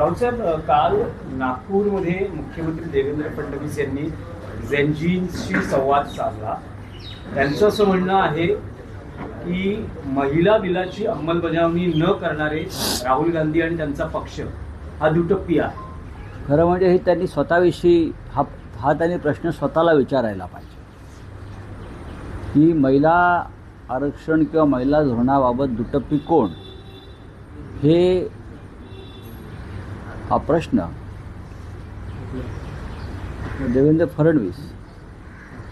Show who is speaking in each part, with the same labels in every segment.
Speaker 1: राऊत साहेब, काल नागपूरमध्ये मुख्यमंत्री देवेंद्र फडणवीस यांनी झेनझींशी संवाद साधला. त्यांचं असं म्हणणं आहे की महिला बिलाची अंमलबजावणी न करणारे राहुल गांधी आणि त्यांचा पक्ष हा दुटप्पी आहे.
Speaker 2: खरं म्हणजे हे त्यांनी स्वतःविषयी हा त्यांनी प्रश्न स्वतःला विचारायला पाहिजे की महिला आरक्षण किंवा महिला धोरणाबाबत दुटप्पी कोण, हे हा प्रश्न देवेंद्र फडणवीस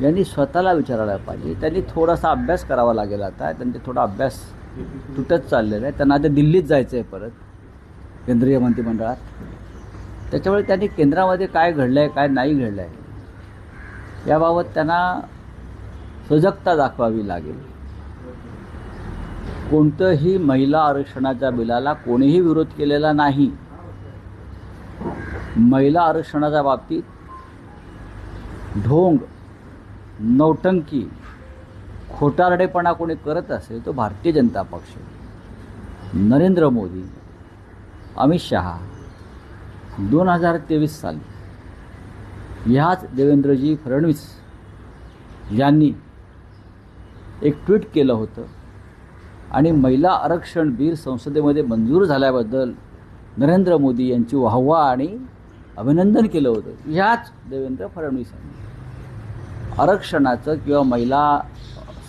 Speaker 2: यांनी स्वतःला विचारायला पाहिजे. त्यांनी थोडासा अभ्यास करावा लागेल. आता त्यांचा थोडा अभ्यास तुटत चाललेला आहे. त्यांना आता दिल्लीत जायचं आहे परत केंद्रीय मंत्रिमंडळात. त्याच्यामुळे त्यांनी केंद्रामध्ये काय घडलं आहे काय नाही घडलं आहे याबाबत त्यांना सजगता दाखवावी लागेल. कोणतंही महिला आरक्षणाच्या बिलाला कोणीही विरोध केलेला नाही. महिला आरक्षणाच्या बाबतीत ढोंग, नौटंकी, खोटारडेपणा कोणी करत असेल तो भारतीय जनता पक्ष, नरेंद्र मोदी, अमित शहा. 2023 साली ह्याच देवेंद्रजी फडणवीस यांनी एक ट्विट केलं होतं आणि महिला आरक्षण बिल संसदेमध्ये मंजूर झाल्याबद्दल नरेंद्र मोदी यांची वाहवा आणि अभिनंदन केलं होतं. ह्याच देवेंद्र फडणवीस यांनी आरक्षणाचं किंवा महिला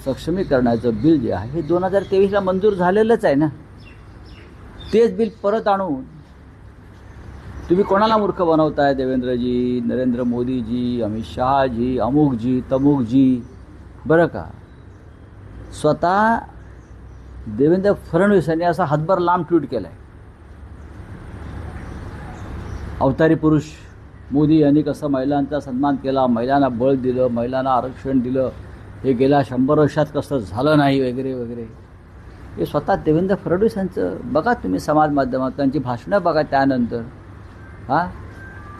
Speaker 2: सक्षमीकरणाचं बिल जे आहे हे 2023ला मंजूर झालेलंच आहे ना. तेच बिल परत आणून तुम्ही कोणाला मूर्ख बनवताय? देवेंद्रजी, नरेंद्र मोदीजी, अमित शहाजी, अमुकजी तमुकजी. बरं का, स्वतः देवेंद्र फडणवीस यांनी असा हातभर लांब ट्विट केला आहे. अवतारी पुरुष मोदी यांनी कसं महिलांचा सन्मान केला, महिलांना बळ दिलं, महिलांना आरक्षण दिलं, हे गेल्या 100 वर्षात कसं झालं नाही वगैरे वगैरे. हे स्वतः देवेंद्र फडणवीस यांचं बघा तुम्ही समाज माध्यमात त्यांची भाषणं बघा. त्यानंतर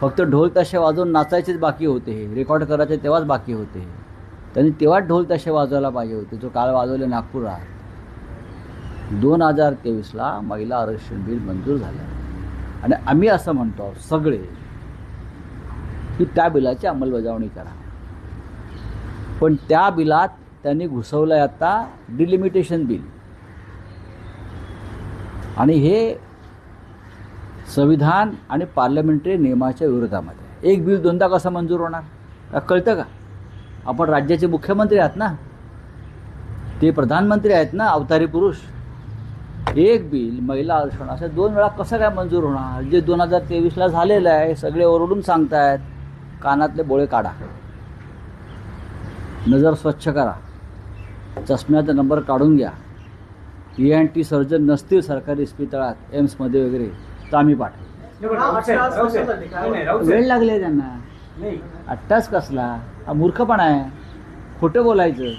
Speaker 2: फक्त ढोल ताशे वाजवून नाचायचेच बाकी होते, हे रेकॉर्ड करायचे तेव्हाच बाकी होते. त्यांनी तेव्हाच ढोल ताशे वाजवायला पाहिजे होते जो काल वाजवले नागपुरात. 2023ला महिला आरक्षण बिल मंजूर झालं आणि आम्ही असं म्हणतो सगळे की त्या बिलाची अंमलबजावणी करा. पण त्या बिलात त्यांनी घुसवलं आहे आता डिलिमिटेशन बिल. आणि हे संविधान आणि पार्लमेंटरी नियमाच्या विरोधामध्ये. एक बिल दोनदा कसं मंजूर होणार का कळतं का? आपण राज्याचे मुख्यमंत्री आहात ना, ते प्रधानमंत्री आहेत ना, अवतारी पुरुष. एक बिल महिला आरक्षण असं 2 वेळा कसं काय मंजूर होणार? जे 2023ला झालेलं आहे सगळे ओरडून सांगतायत. कानातले बोळे काढा, नजर स्वच्छ करा, चष्म्याचा नंबर काढून घ्या. ENT सर्जन नसतील सरकारी इस्पितळात एम्समध्ये वगैरे तर आम्ही पाठवू. वेळ लागले त्यांना. अट्टाच कसला? हा मूर्खपणा आहे. खोटं बोलायचं.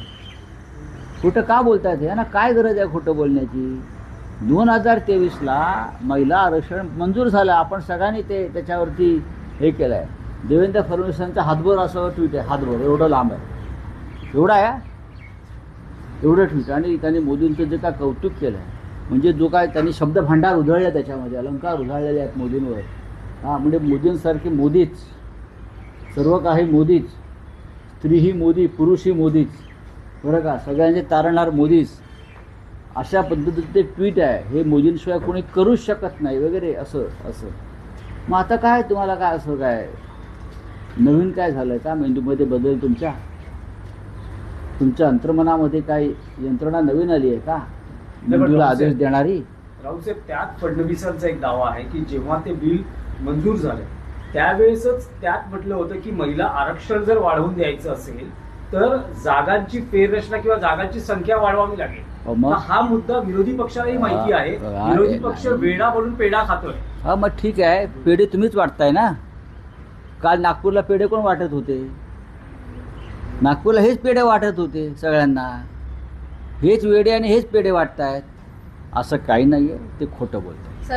Speaker 2: खोटं का बोलतायत? यांना काय गरज आहे खोटं बोलण्याची? 2023ला महिला आरक्षण मंजूर झालं. आपण सगळ्यांनी त्याच्यावरती हे केलं आहे. देवेंद्र फडणवीसांचा हातभर असं ट्विट आहे. हातभर एवढं लांब आहे, एवढा आहे, एवढं ट्विट. आणि त्यांनी मोदींचं जे काय कौतुक केलं आहे, म्हणजे जो काय त्यांनी शब्द भांडार उधळले, त्याच्यामध्ये अलंकार उधळलेले आहेत मोदींवर. म्हणजे मोदींसारखी मोदीच, सर्व काही मोदीच, स्त्रीही मोदी, पुरुषही मोदीच. बरं का, सगळ्यांचे तारणहार मोदीच. अशा पद्धतीचे ट्विट आहे. हे मोदींशिवाय कोणी करूच शकत नाही वगैरे असं असं. मग आता काय तुम्हाला काय असं काय नवीन काय झालं का? मेंदूमध्ये बदल तुमच्या अंतर्मनामध्ये काही यंत्रणा नवीन आली आहे का मेंदूला आदेश देणारी?
Speaker 1: राऊत साहेब, त्यात फडणवीसांचा एक दावा आहे की जेव्हा ते बिल मंजूर झालं त्यावेळेसच त्यात म्हटलं होतं की महिला आरक्षण जर वाढवून द्यायचं असेल तर जागांची फेररचना किंवा जागांची संख्या वाढवावी लागेल. हा मुद्दा विरोधी पक्षालाही माहिती आहे. विरोधी पक्ष वेडा म्हणून पेढा खातोय.
Speaker 2: मग ठीक आहे, पेढे तुम्हीच वाटताय ना. काल नागपूरला पेढे कोण वाटत होते? नागपूरला हेच पेढे वाटत होते सगळ्यांना. हेच वेडे आणि हेच पेढे वाटतायत. असं काही नाही आहे, ते खोटं बोलतात.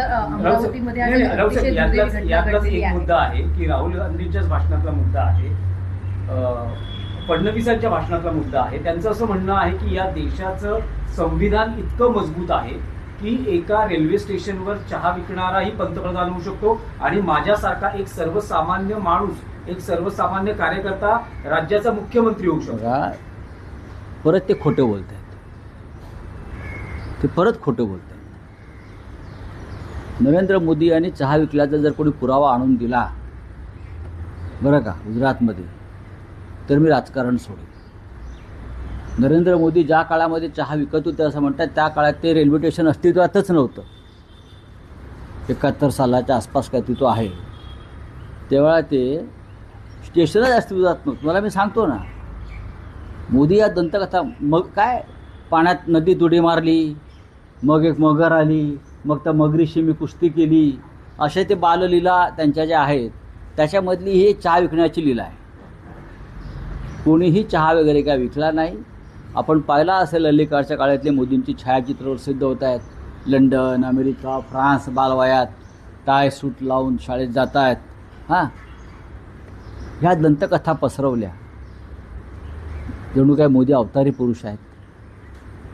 Speaker 1: यातलाच एक मुद्दा आहे की राहुल गांधींच्याच भाषणातला मुद्दा आहे, फडणवीसांच्या भाषणातला मुद्दा आहे. त्यांचं असं म्हणणं आहे की या देशाचं संविधान इतकं मजबूत आहे की एका रेल्वे स्टेशनवर चहा विकणाराही पंतप्रधान होऊ शकतो आणि माझ्यासारखा एक सर्वसामान्य माणूस, एक सर्वसामान्य कार्यकर्ता राज्याचा मुख्यमंत्री होऊ शकतो.
Speaker 2: बघा, परत ते खोटं बोलत आहेत. ते परत खोटं बोलत आहेत. नरेंद्र मोदी यांनी चहा विकल्याचा जर कोणी पुरावा आणून दिला बरं का गुजरातमध्ये, तर मी राजकारण सोडेन. नरेंद्र मोदी ज्या काळामध्ये चहा विकत होते असं म्हणतात, त्या काळात ते रेल्वे स्टेशन अस्तित्वातच नव्हतं. 71 सालाच्या आसपास काय तिथं आहे, तेव्हा ते स्टेशनच अस्तित्वात नव्हतं. मला मी सांगतो ना, मोदी या दंतकथा, मग काय पाण्यात नदीत उडी मारली, मग एक मगर आली, मग त्या मगरीशी मी कुस्ती केली, अशा ते बाललीला त्यांच्या ज्या आहेत त्याच्यामधली ही चहा विकण्याची लीला आहे. कोणीही चहा वगैरे काय विकला नाही. आपण पाहिला असेल अलीकडच्या काळातले मोदींची छायाचित्र सिद्ध होत आहेत. लंडन, अमेरिका, फ्रान्स बालवयात टाय सूट लावून शाळेत जात आहेत. हां, ह्या दंतकथा पसरवल्या जणू काय मोदी अवतारी पुरुष आहेत.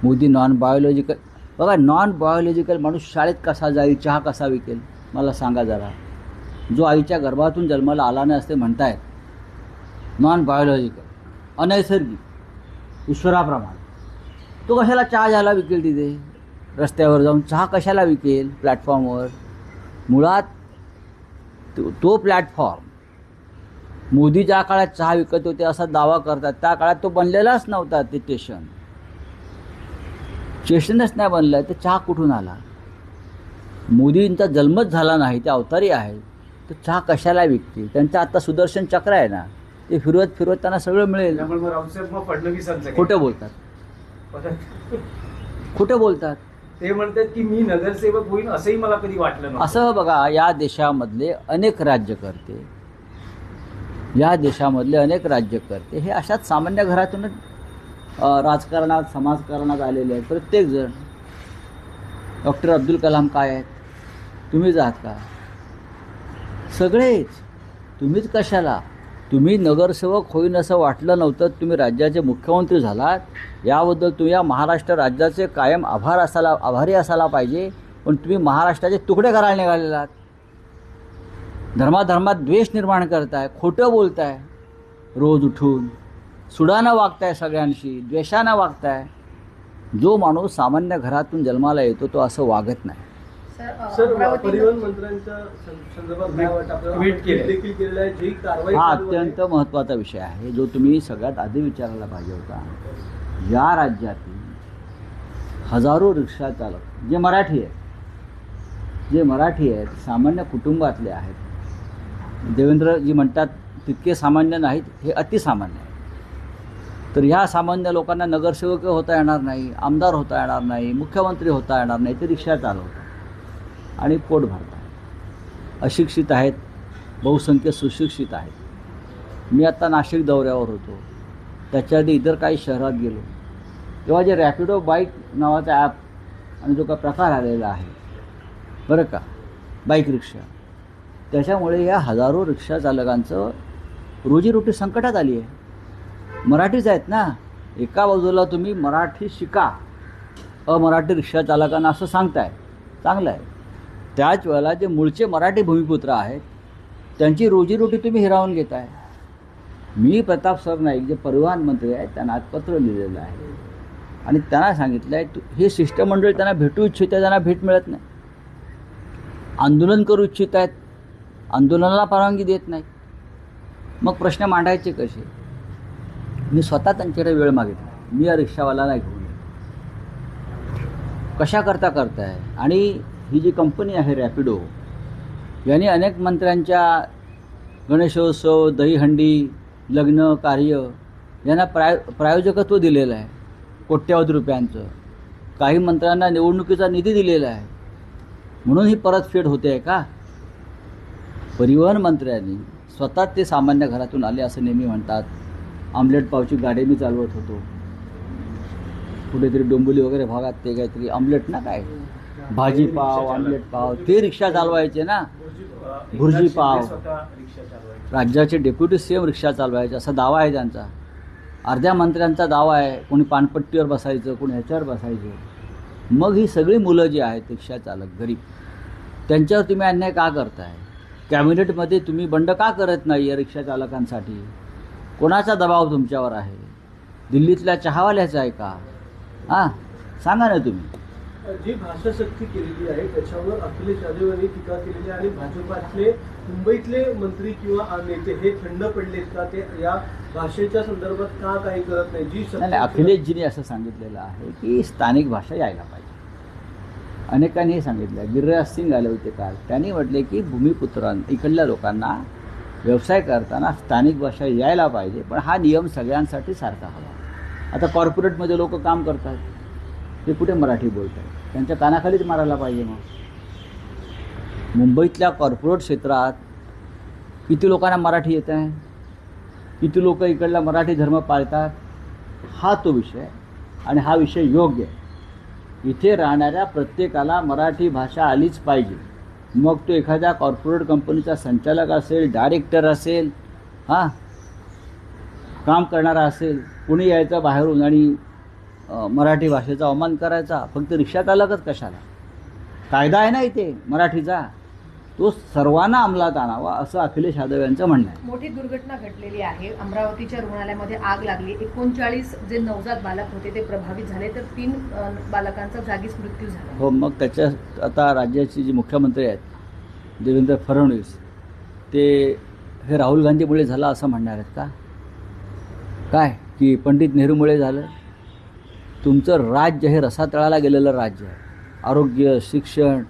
Speaker 2: Modi non biological. बघा, नॉन बायोलॉजिकल माणूस शाळेत कसा जाईल, चहा कसा विकेल, मला सांगा जरा. जो आईच्या गर्भातून जन्माला आला नाही असते म्हणतायत, नॉन बायोलॉजिकल, अनैसर्गिक, ईश्वराप्रमाणे, तो कशाला चहा घ्यायला विकेल तिथे रस्त्यावर जाऊन? चहा कशाला विकेल प्लॅटफॉर्मवर? मुळात तो प्लॅटफॉर्म मोदी ज्या काळात चहा विकत होते असा दावा करतात, त्या काळात तो बनलेलाच नव्हता. ते स्टेशनच नाही बनलं, तर चहा कुठून आला? मोदींचा जन्मच झाला नाही, ते अवतारी आहे, तर चहा कशाला विकतील? त्यांचं आता सुदर्शन चक्र आहे ना, ते फिरवत फिरवत त्यांना सगळं मिळेल. खोटं बोलतात, खोटं बोलतात.
Speaker 1: ते म्हणतात की मी नगरसेवक होईन असंही मला कधी वाटलं नव्हतं.
Speaker 2: असं बघा, या देशामधले अनेक राज्यकर्ते हे अशाच सामान्य घरातूनच राजकारणात, समाजकारणात आलेले आहेत. प्रत्येकजण. डॉक्टर अब्दुल कलाम काय आहेत? तुम्हीच आहात का? सगळेच. तुम्हीच कशाला? तुम्ही नगरसेवक होईन असं वाटलं नव्हतं, तुम्ही राज्याचे मुख्यमंत्री झालात. याबद्दल तुम्ही या महाराष्ट्र राज्याचे कायम आभारी असायला पाहिजे. पण तुम्ही महाराष्ट्राचे तुकडे करायला निघालेलात. धर्माधर्मात द्वेष निर्माण करताय, खोटं बोलताय, रोज उठून सुडानं वागताय, सगळ्यांशी द्वेषानं वागताय. जो माणूस सामान्य घरातून जन्माला येतो तो असं वागत नाही.
Speaker 3: सर, परिवहन मंत्र्यांच्या संदर्भात काय वाटतं आपल्याला?
Speaker 1: ट्विट केलंय.
Speaker 3: देखील केलेलं आहे, जी कारवाई
Speaker 2: हा
Speaker 3: चालू आहे.
Speaker 2: अत्यंत महत्त्वाचा विषय आहे, जो तुम्ही सगळ्यात आधी विचारायला पाहिजे होता. या राज्यातील हजारो रिक्षा चालक जे मराठी आहेत, सामान्य कुटुंबातले आहेत. देवेंद्रजी म्हणतात तितके सामान्य नाहीत, हे अतिसामान्य आहे. तर ह्या सामान्य लोकांना नगरसेवक होता येणार नाही, आमदार होता येणार नाही, मुख्यमंत्री होता येणार नाही, ते रिक्षा चालवतात आणि पोट भरतात. अशिक्षित आहेत, बहुसंख्य सुशिक्षित आहेत. मी आत्ता नाशिक दौऱ्यावर होतो, त्याच्या आधी इतर काही शहरात गेलो, तेव्हा जे रॅपिडो बाईक नावाचा ॲप आणि जो का प्रकार आलेला आहे बरं का, बाईक रिक्षा, त्याच्यामुळे या हजारो रिक्षा चालकांचं रोजीरोटी संकटात आली आहे. मराठीच आहेत ना. एका बाजूला तुम्ही मराठी शिका, अमराठी रिक्षा चालकांना असं सांगताय, चांगलं आहे. त्याच वेळेला जे मूळचे मराठी भूमिपुत्र आहेत त्यांची रोजीरोटी तुम्ही हिरावून घेताय. मी प्रताप सरनाईक जे परिवहन मंत्री आहेत त्यांना आज पत्र लिहिलेलं आहे आणि त्यांना सांगितलं आहे हे शिष्टमंडळ त्यांना भेटू इच्छित आहे, त्यांना भेट मिळत नाही. आंदोलन करू इच्छित आहेत, आंदोलनाला परवानगी देत नाही. मग प्रश्न मांडायचे कसे? मी स्वतः त्यांच्याकडे वेळ मागितला. मी या रिक्षावाल्याला घेऊन कशा करताय. आणि ही जी कंपनी आहे रॅपिडो, यांनी अनेक मंत्र्यांच्या गणेशोत्सव, दहीहंडी, लग्न कार्य यांना प्रायोजकत्व दिलेलं आहे कोट्यवधी रुपयांचं. काही मंत्र्यांना निवडणुकीचा निधी दिलेला आहे. म्हणून ही परतफेड होते आहे का? परिवहन मंत्र्यांनी स्वतः ते सामान्य घरातून आले असं नेहमी म्हणतात. आमलेट पावची गाडी मी चालवत होतो कुठेतरी डोंबिवली वगैरे भागात, ते काहीतरी आमलेट ना, काय भाजी पाव, आमलेट पाव, ते रिक्षा चालवायचे ना, भुर्जी पाव. राज्याचे डेप्युटी सीएम रिक्षा चालवायचे असा दावा आहे त्यांचा. अर्ध्या मंत्र्यांचा दावा आहे कोणी पानपट्टीवर बसायचं, कोणी ह्याच्यावर बसायचं. मग ही सगळी मुलं जी आहेत रिक्षा चालक गरीब, त्यांच्यावर तुम्ही अन्याय का करताय? कॅबिनेटमध्ये तुम्ही बंड का करत नाही या रिक्षा चालकांसाठी? कोणाचा दबाव तुमच्यावर आहे? दिल्लीतल्या चहावाल्याचा आहे का? हां, सांगा ना तुम्ही.
Speaker 3: जी भाषाशक्ती केलेली आहे त्याच्यावर अखिलेश यादव यांनी टीका केलेली आहे आणि भाजपातले मुंबईतले मंत्री किंवा नेते हे थंड पडलेत का? ते या भाषेच्या संदर्भात का काही करत नाही? जी
Speaker 2: नाही, अखिलेशजींनी असं सांगितलेलं आहे की स्थानिक भाषा यायला पाहिजे. अनेकांनी हे सांगितलं. गिरिराज सिंग आले होते काल, त्यांनी म्हटले की इकडल्या लोकांना व्यवसाय करताना स्थानिक भाषा यायला पाहिजे, पण हा नियम सगळ्यांसाठी सारखा हवा. आता कॉर्पोरेटमध्ये लोक काम करतात, ते कुठे मराठी बोलतात? त्यांच्या कानाखालीच मारायला पाहिजे. मग मुंबईतल्या कॉर्पोरेट क्षेत्रात किती लोकांना मराठी येत आहे? किती लोक इकडला मराठी धर्म पाळतात? हा तो विषय आहे आणि हा विषय योग्य आहे. इथे राहणाऱ्या प्रत्येकाला मराठी भाषा आलीच पाहिजे. मग तो एखाद्या कॉर्पोरेट कंपनीचा संचालक असेल, डायरेक्टर असेल, हां, काम करणारा असेल, कुणी यायचं बाहेरून आणि मराठी भाषेचा अवमान करायचा. फक्त रिक्षा चालकच कशाला? कायदा आहे ना इथे मराठीचा, तो सर्वांना अंमलात आणावा असं अखिलेश यादव यांचं म्हणणं आहे.
Speaker 4: मोठी दुर्घटना घडलेली आहे. अमरावतीच्या रुग्णालयामध्ये आग लागली. 39 जे नवजात बालक होते ते प्रभावित झाले, तर 3 बालकांचा जागीच मृत्यू झाला.
Speaker 2: हो, मग त्याच्यात आता राज्याचे जे मुख्यमंत्री आहेत देवेंद्र फडणवीस, ते हे राहुल गांधीमुळे झालं असं म्हणणार आहेत का? काय की पंडित नेहरूमुळे झालं? तुमचं राज्य हे रसातळाला गेलेलं राज्य आहे. आरोग्य, शिक्षण,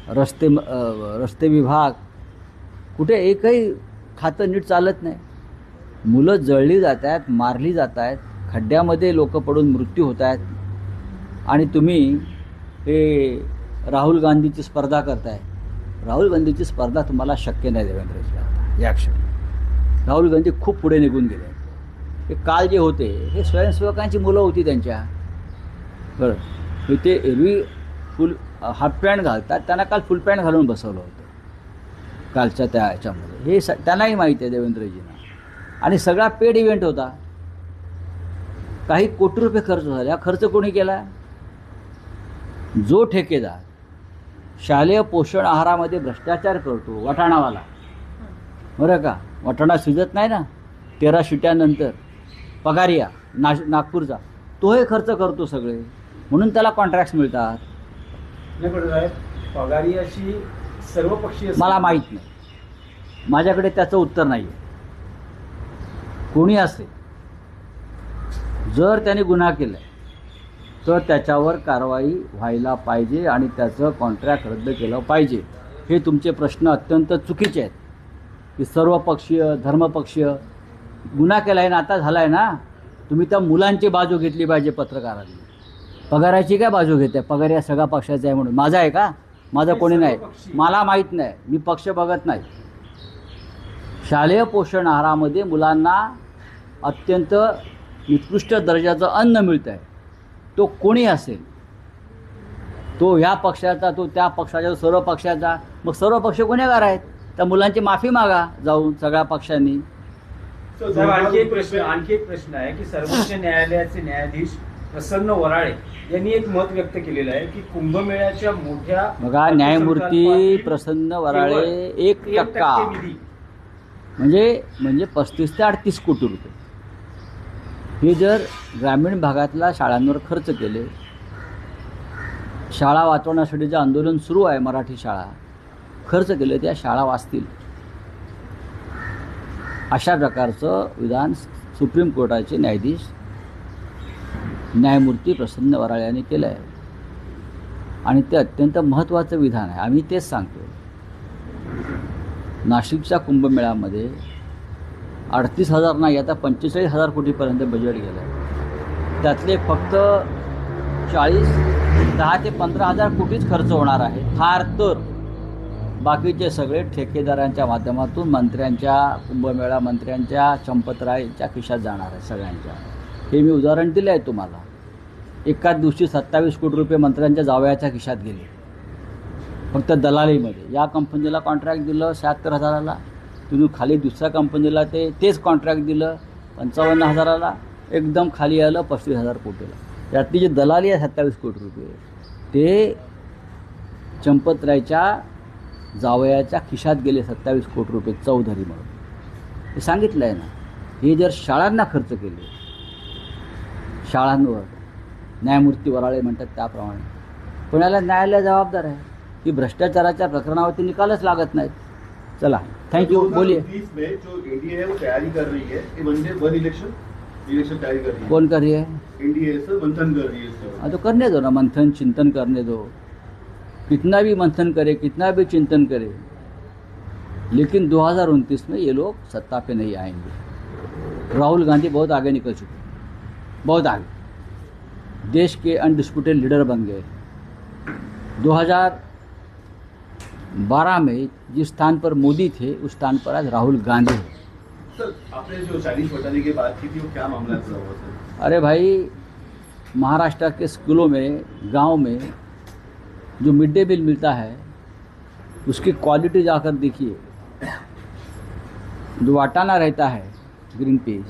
Speaker 2: रस्ते विभाग, कुठे एकही खातं नीट चालत नाही. मुलं जळली जात आहेत, मारली जात आहेत, खड्ड्यामध्ये लोक पडून मृत्यू होत आहेत, आणि तुम्ही हे राहुल गांधीची स्पर्धा करताय. राहुल गांधीची स्पर्धा तुम्हाला शक्य नाही देवेंद्रजी. आता या क्षणी राहुल गांधी खूप पुढे निघून गेले. हे काल जे होते हे स्वयंसेवकांची मुलं होती त्यांच्या, बरं, ते एरवी फुल हाफ पॅन्ट घालतात, त्यांना काल फुल पॅन्ट घालून बसवलं होतं कालच्या त्या ह्याच्यामध्ये. हे त्यांनाही माहिती आहे देवेंद्रजींना. आणि सगळा पेड इव्हेंट होता. काही कोटी रुपये खर्च झाले. हा खर्च कोणी केला? जो ठेकेदार शालेय पोषण आहारामध्ये भ्रष्टाचार करतो, वाटाणावाला, बरं का, वाटाणा शिजत नाही ना 13 शिट्यानंतर, पगारिया नागपूरचा, तो हे खर्च करतो सगळे, म्हणून त्याला कॉन्ट्रॅक्ट्स मिळतात.
Speaker 1: नाही पण साहेब, पगारियाची सर्वपक्षीय
Speaker 2: मला माहीत नाही, माझ्याकडे त्याचं उत्तर नाही आहे. कोणी असेल, जर त्याने गुन्हा केला तर त्याच्यावर कारवाई व्हायला पाहिजे आणि त्याचं कॉन्ट्रॅक्ट रद्द केलं पाहिजे. हे तुमचे प्रश्न अत्यंत चुकीचे आहेत की सर्वपक्षीय, धर्मपक्षीय. गुन्हा केला आहे ना, आता झाला आहे ना, तुम्ही त्या मुलांची बाजू घेतली पाहिजे. पत्रकारांनी पगाराची काय बाजू घेते? पगार या सगळ्या पक्षाचा आहे म्हणून. माझा आहे का? माझं कोणी नाही, मला माहीत नाही, मी पक्ष बघत नाही. शालेय पोषण आहारामध्ये मुलांना अत्यंत निकृष्ट दर्जाचं अन्न मिळतं आहे. तो कोणी असेल, तो ह्या पक्षाचा, तो त्या पक्षाचा, सर्व पक्षाचा. मग सर्व पक्ष गुन्हेगार आहेत. त्या मुलांची माफी मागा जाऊन सगळ्या पक्षांनी.
Speaker 1: आणखी एक प्रश्न आहे की सर्वोच्च न्यायालयाचे न्यायाधीश प्रसन्न वराळे यांनी एक मत व्यक्त केलेलं आहे की कुंभमेळ्याच्या मोठ्या
Speaker 2: बघा, न्यायमूर्ती प्रसन्न वराळे 1% म्हणजे 35 ते 38 कोटी रुपये हे जर ग्रामीण भागातल्या शाळांवर खर्च केले, शाळा वाचवण्यासाठी जे आंदोलन सुरू आहे, मराठी शाळा खर्च केले, त्या शाळा वाचतील. अशा प्रकारचं विधान सुप्रीम कोर्टाचे न्यायाधीश न्यायमूर्ती प्रसन्न वराळे यांनी केलं आहे आणि ते अत्यंत महत्त्वाचं विधान आहे. आम्ही तेच सांगतो. नाशिकच्या कुंभमेळ्यामध्ये 38,000 नाही, आता 45,000 कोटीपर्यंत बजेट गेलं आहे. त्यातले फक्त 10 ते 15,000 कोटीच खर्च होणार आहे. फार तर बाकीचे सगळे ठेकेदारांच्या माध्यमातून मंत्र्यांच्या, कुंभमेळा मंत्र्यांच्या, चंपतरायच्या खिशात जाणार आहे सगळ्यांच्या. हे मी उदाहरण दिलं आहे तुम्हाला. एकाच दिवशी 27 कोटी रुपये मंत्र्यांच्या जावयाच्या खिशात गेले फक्त दलालीमध्ये. या कंपनीला कॉन्ट्रॅक्ट दिलं 76,000ला, तिथून खाली दुसऱ्या कंपनीला तेच कॉन्ट्रॅक्ट दिलं 55,000ला, एकदम खाली आलं 35,000 कोटीला. त्यातली जी दलाली आहे 27 कोटी रुपये, ते चंपतरायच्या जावयाच्या खिशात गेले 27 कोटी रुपये चौधरी म्हणून. हे सांगितलं आहे ना. हे जर शाळांना खर्च केले, शाळांवर न्यायमूर्ती वराळे म्हणतात त्याप्रमाणे, पण याला न्यायालय जबाबदार आहे की भ्रष्टाचाराच्या प्रकरणावरती निकालच लागत नाहीत. चला, थँक्यू. बोलिए.
Speaker 5: 2020 में जो एनडीए है वो तैयारी कर रही है, ये वन इलेक्शन तैयारी कर रही है.
Speaker 2: कौन कर रही है?
Speaker 5: एनडीए से मंथन कर रही है इसका.
Speaker 2: हाँ तो करने दो ना, मंथन चिंतन करने दो. कितना भी मंथन करे, कितना भी चिंतन करे, लेकिन 2029 में ये लोग सत्ता पे नहीं आएंगे. राहुल गांधी बहुत आगे निकल चुके, बहुत आगे, देश के अनडिस्प्यूटेड लीडर बन गए. 2012 में जिस स्थान पर मोदी थे उस स्थान पर आज राहुल गांधी है.
Speaker 5: सर, आपने जो चाइनीज घोटाले की बात की थी वो क्या मामला था हुआ सर?
Speaker 2: अरे भाई, महाराष्ट्र के स्कूलों में, गांव में जो मिड डे मील मिलता है उसकी क्वालिटी जाकर देखिए. जो वाटाना रहता है ग्रीन पीस,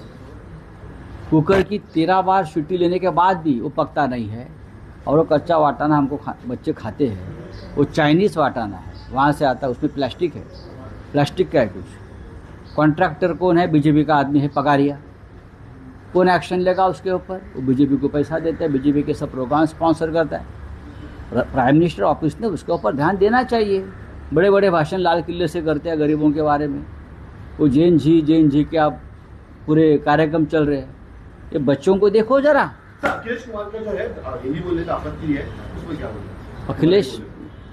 Speaker 2: कुकर की 13 बार सीटी लेने के बाद भी वो पकता नहीं है, और वो कच्चा वाटाना हमको बच्चे खाते हैं. वो चाइनीज़ वाटाना है, वहाँ से आता है, उसमें प्लास्टिक है, प्लास्टिक का है कुछ. कॉन्ट्रैक्टर कौन है? बीजेपी का आदमी है, पगारिया. कौन एक्शन लेगा उसके ऊपर? वो बीजेपी को पैसा देता है, बीजेपी के सब प्रोग्राम स्पॉन्सर करता है. प्राइम मिनिस्टर ऑफिस ने उसके ऊपर ध्यान देना चाहिए. बड़े बड़े भाषण लाल किले से करते हैं गरीबों के बारे में. वो जैन जी के आप पूरे कार्यक्रम चल रहे हैं. ये बच्चों को देखो जरा.
Speaker 5: सर, अखिलेश कुमार का जो है हिंदी बोलने का आपत्ति है, उसमें क्या बोले?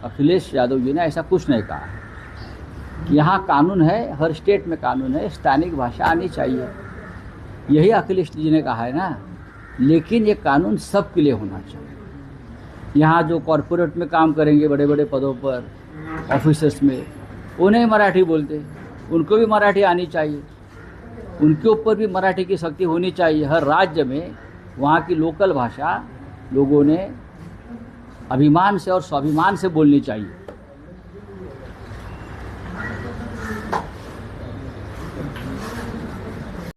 Speaker 2: अखिलेश यादव जी ने ऐसा कुछ नहीं कहा. यहाँ कानून है, हर स्टेट में कानून है, स्थानिक भाषा आनी चाहिए, यही अखिलेश जी ने कहा है ना. लेकिन ये कानून सबके लिए होना चाहिए. यहाँ जो कॉरपोरेट में काम करेंगे बड़े बड़े पदों पर, ऑफिसर्स में, उन्हें मराठी बोलते, उनको भी मराठी आनी चाहिए. उनके ऊपर भी मराठी की शक्ति होनी चाहिए. हर राज्य में वहाँ की लोकल भाषा लोगों ने अभिमान से और स्वाभिमान से बोलनी चाहिए.